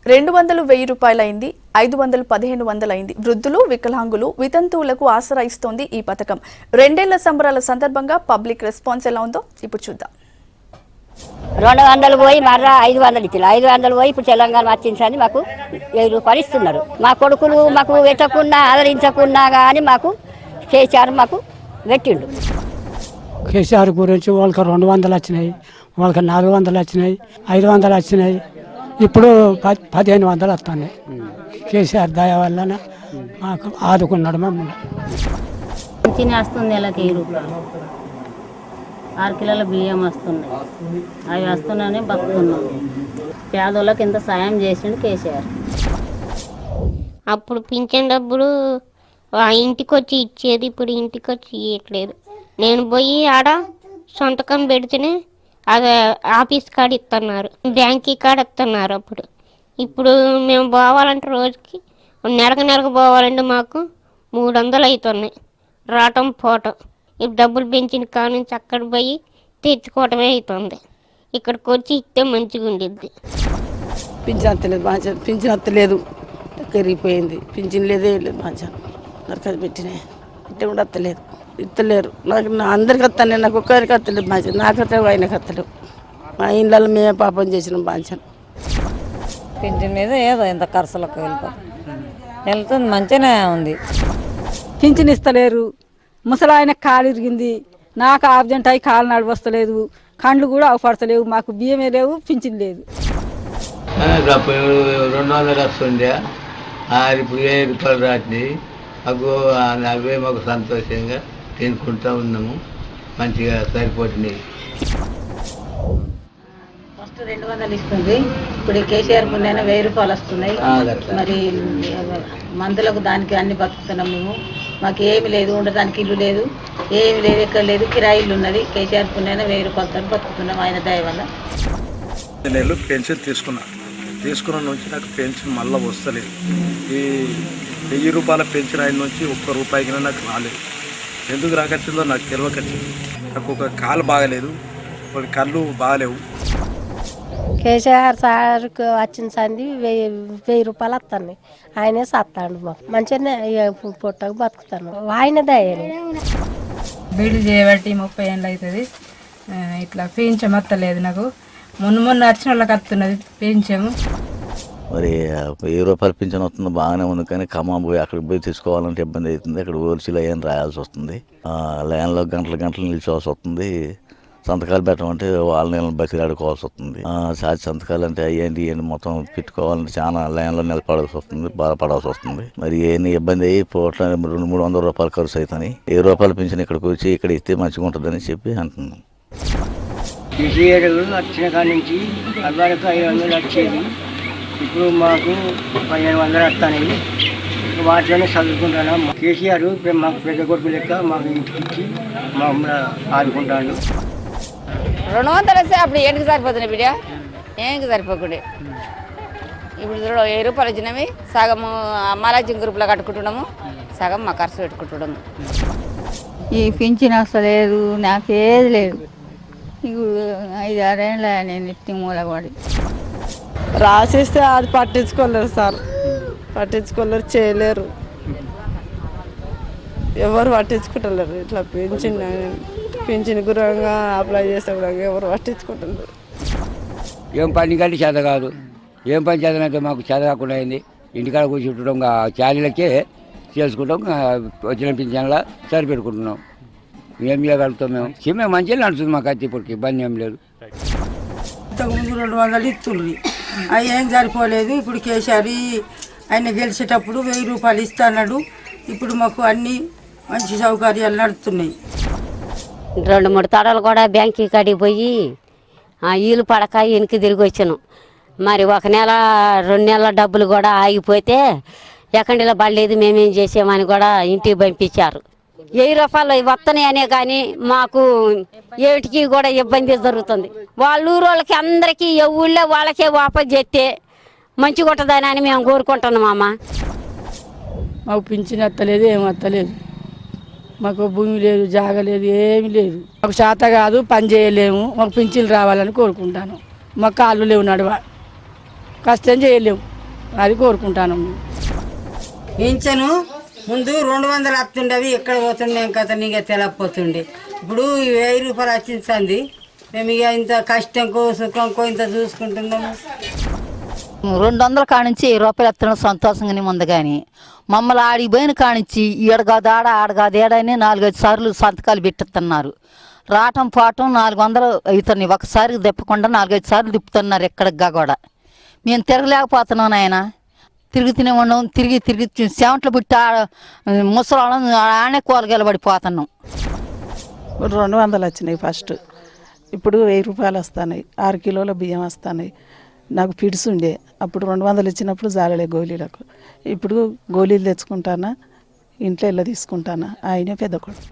200 1000 రూపాయలైంది, 500 1500 అయింది. వృద్ధులు, వికలాంగులు, వితంతువులకు ఆసరా ఇస్తోంది ఈ పథకం. 2 ఏళ్ల సంబరాల సందర్భంగా పబ్లిక్ రెస్పాన్స్ ఎలా ఉందో ఇప్పుడు చూద్దాం. 200 పోయి మర్రా 500 ఇచ్చారు. 500 పోయి ఇప్పుడు తెలంగాణ వచ్చిందని మాకు 1000 రూపాయలు ఇస్తున్నారు. మా కొడుకులు మాకు పెట్టకున్నా ఆదరించకున్నా కానీ మాకు కేసీఆర్ మాకు పెట్టిండు. కేసీఆర్ గురించి వాళ్ళకి 200 వచ్చినాయి, వాళ్ళకి 400 వచ్చినాయి, 500 వచ్చినాయి. ఇప్పుడు 1500 వస్తున్నాయి. కేసీఆర్ దయ వల్ల మాకు ఆదుకున్నాడు మమ్మల్ని. పింఛన్ వస్తుంది నెలకి 1000 రూపాయలు, 6 కిలోల బియ్యం వస్తున్నాయి. అవి వస్తున్నాయని బతుకున్నాం. పేదోళ్ళకి ఎంత సాయం చేసిండు కేసీఆర్. అప్పుడు పింఛన్ డబ్బులు ఇంటికి వచ్చి ఇచ్చేది, ఇప్పుడు ఇంటికి వచ్చి ఇవ్వట్లేదు. నేను పోయి ఆడ సొంతకం పెడితేనే అది ఆఫీస్ కాడ ఇస్తున్నారు, బ్యాంక్ కాడ ఇస్తున్నారు. ఇప్పుడు మేము పోవాలంటే రోజుకి నెలకు పోవాలంటే మాకు 300 అవుతున్నాయి రావటం పోవటం. ఇప్పుడు డబ్బులు పెంచిన కాడ నుంచి అక్కడ పోయి తెచ్చుకోవటమే అవుతుంది. ఇక్కడికి వచ్చి ఇస్తే మంచిగా ఉండేది. పింఛన్ అత్తలేదు, బాగా పింఛన్ అత్తలేదు, కరిగిపోయింది. పింఛన్ లేదే లేదు, బాగా నరకది పెట్టినాయి. ఇట్లా కూడా అత్తలేదు, ఇస్తలేరు. నాకు అందరికి వస్తాను, నాకు ఒక్కరికి వస్తలేదు. బాగా నాకు వస్తావు, ఆయనకు వస్తలేవు. మా ఇళ్ళలో మేమే పాపం చేసినాం. బాగా పింఛన్ మీద ఏదో ఎంత ఖర్చులకు వెళ్తుంది, మంచిగానే ఉంది. పింఛన్ ఇస్తలేరు. ముసలాయన కాలు ఇరిగింది, నాకు ఆబ్జెంట్ అయి కాలు నడవస్తలేదు, కండ్లు కూడా అవపడతలేవు. మాకు బియ్యమే లేవు, పింఛన్ లేదు. 200 వస్తుండే, ఇప్పుడు 1000 రూపాయలు రాట్ని మాకు అవే మాకు సంతోషంగా తినుకుంటూ ఉన్నాము. మంచిగా సరిపోతున్నాయి. ఫస్ట్ 200 ఇస్తుంది, ఇప్పుడు కేసీఆర్ పుణ్యాన 1000 రూపాయలు వస్తున్నాయి. మరి మందులకు దానికి అన్ని బతుకుతున్నాం మేము. మాకు ఏమి లేదు, ఉండటానికి ఇల్లు లేదు, ఏమి లేదు, ఎక్కడ లేదు, కిరాయిల్లు ఉన్నది. కేసీఆర్ పుణ్యాన 1000 రూపాయలతో బతుకుతున్నాం ఆయన దయ వల్ల. నేను పెన్షన్ తీసుకున్న నుంచి నాకు పెన్షన్ మళ్ళీ వస్తలేదు. ఈ 1000 రూపాయల పెన్షన్ అయిన నుంచి 1 రూపాయికి నాకు రాలేదు. ఎందుకు రాకొచ్చిందో నాకు తెలియకొచ్చింది. నాకు ఒక కాలు బాగలేదు, ఒక కళ్ళు బాగలేవు. కేసీఆర్ సార్కు వచ్చిన సంది 1000 రూపాయలు వస్తాయి. ఆయనే సత్తాడు, మాకు మంచిగానే పొట్టకు బతుకుతాను. ఆయన దయని బీడీ చేయబట్టి 30 ఏళ్ళు అవుతుంది. ఇట్లా పెంచం వస్తలేదు నాకు. మొన్న వచ్చిన వాళ్ళకి వస్తున్నది పెంచము. మరి 1000 రూపాయలు పింఛన్ వస్తుంది, బాగానే ఉంది. కానీ ఖమ్మం పోయి అక్కడికి పోయి తీసుకోవాలంటే ఇబ్బంది అవుతుంది. అక్కడ ఓల్సీలో ఏం రాయాల్సి వస్తుంది. లైన్లో గంటలు నిల్చోవాల్సి వస్తుంది. సంతకాలు పెట్టమంటే వాళ్ళని బతిలాడుకోవాల్సి వస్తుంది. సాటి సంతకాలు అంటే అయ్యేంటి మొత్తం పెట్టుకోవాలంటే చాలా లైన్లో నిలబడాల్సి వస్తుంది, బాధపడాల్సి వస్తుంది. మరి ఏమి ఇబ్బంది అయ్యి పోవట్ల 200-300 రూపాయలు ఖర్చు అవుతాయి. 1000 రూపాయలు పింఛన్ ఇక్కడికి వచ్చి ఇక్కడ ఇస్తే మంచిగా ఉంటుందని చెప్పి అంటున్నాం. కేసీఆర్ వచ్చిన కాడి నుంచి 500 వచ్చేది, ఇప్పుడు మాకు 1500 వస్తాయి. వాటిలోనే చదువుకుంటున్నాం. కేసీఆర్ మాకు పెద్ద కొడుకు లెక్క మాకు ఇంటికి ఇచ్చి మమ్మల్ని ఆదుకుంటాడు. 200 వస్తే అప్పుడు ఏంటికి సరిపోతున్నాయి బిడ్డ, ఏంటికి సరిపోకుండా. ఇప్పుడు 1000 రూపాయలు వచ్చినవి సగము అమ్మాలజీ గ్రూప్లో కట్టుకుంటున్నాము, సగం మా ఖర్చు పెట్టుకుంటున్నాము. ఈ పింఛన్ వస్తలేదు, నాకు ఏది లేదు. ఇప్పుడు 5-6 ఏళ్ళ నేను ఇట్టి మూలపడి రాసేస్తే అది పట్టించుకోలేరు సార్, పట్టించుకోలేరు, చేయలేరు, ఎవరు పట్టించుకుంటలేరు. ఇట్లా పింఛన్ గురంగా అప్లై చేసే కూడా ఎవరు పట్టించుకుంటలేరు. ఏం పని కంటే చేత కాదు, ఏం పని చేతనైతే మాకు చేత కాకుండా అయింది. ఇంటికాడ కూర్చుంటాం, చాలీలకే చేసుకుంటాం, వచ్చిన పింఛన్లా సరిపెట్టుకుంటున్నాం. ఏం చేయగలుగుతాం మేము మంచిగా నడుస్తుంది మాకు. అయితే ఇప్పటికి ఇబ్బంది ఏం లేదు. ఇంతకుముందు 200 ఇస్తుండ్రి, అవి ఏం సరిపోలేదు. ఇప్పుడు కేసీఆర్ ఆయన గెలిచేటప్పుడు 1000 రూపాయలు ఇస్తాడు. ఇప్పుడు మాకు అన్ని మంచి సౌకర్యాలు నడుస్తున్నాయి. 2-3 తడలు కూడా బ్యాంకు కాడికి పోయి ఈలు పడక వెనక్కి తిరిగి వచ్చాను. మరి 1 నెల 2 నెలల డబ్బులు కూడా ఆగిపోతే ఎక్కడిలా పడలేదు, మేమేం చేసామని కూడా ఇంటికి పంపించారు. 1000 రూపాయలు వస్తున్నాయి అనే కానీ మాకు ఏటికి కూడా ఇబ్బంది జరుగుతుంది. వాళ్ళ ఊరు వాళ్ళకి అందరికీ ఊళ్ళో వాళ్ళకే వాపస్ చేస్తే మంచిగా ఉంటుందని అని మేము కోరుకుంటున్నాం. అమ్మ మాకు పింఛన్ వస్తలేదు, ఏం వస్తలేదు. మాకు భూమి లేదు, జాగ లేదు, ఏమి లేదు. మాకు చేత కాదు, పని చేయలేము. మాకు పింఛన్లు రావాలని కోరుకుంటాను. మాకు కాళ్ళు లేవు, నడవ కష్టం చేయలేము. అది కోరుకుంటాను. పింఛను ముందు 200 వస్తుండేవి, ఎక్కడ పోతుండే కథ నీకు తెలకపోతుండే. ఇప్పుడు 1000 రూపాయలు వచ్చింది. మేము ఇక ఇంత కష్టంకో సుఖంకో ఇంత చూసుకుంటున్నాము. 200 కానించి 1000 రూపాయలు ఎత్తడం సంతోషంగానే ఉంది. కానీ మమ్మల్ని ఆడికి పోయిన కానించి ఈడగాదు ఆడగాదు ఏడని 4-5 సార్లు సంతకాలు పెట్టిస్తున్నారు. రావటం పోవటం 400 అవుతున్నాయి. ఒకసారి తిప్పకుండా 4-5 సార్లు తిప్పుతున్నారు. ఎక్కడిగా కూడా మేము తిరగలేకపోతున్నాం. నాయన తిరుగుతూనే ఉన్నాం. తిరిగి చెమటలు పుట్టి ముసలాళ్ళం ఆనే కూలగలబడిపోతున్నాం. 200 వచ్చినాయి ఫస్ట్. ఇప్పుడు 1000 రూపాయలు వస్తున్నాయి. 6 కిలోల బియ్యం వస్తున్నాయి. నాకు పిడిసి ఉండే అప్పుడు 200 ఇచ్చినప్పుడు జాలలే గోళీలకు. ఇప్పుడు గోళీలు తెచ్చుకుంటానా, ఇంట్లో ఇళ్ళ తీసుకుంటానా. ఆయనే పెద్ద కొడుకు.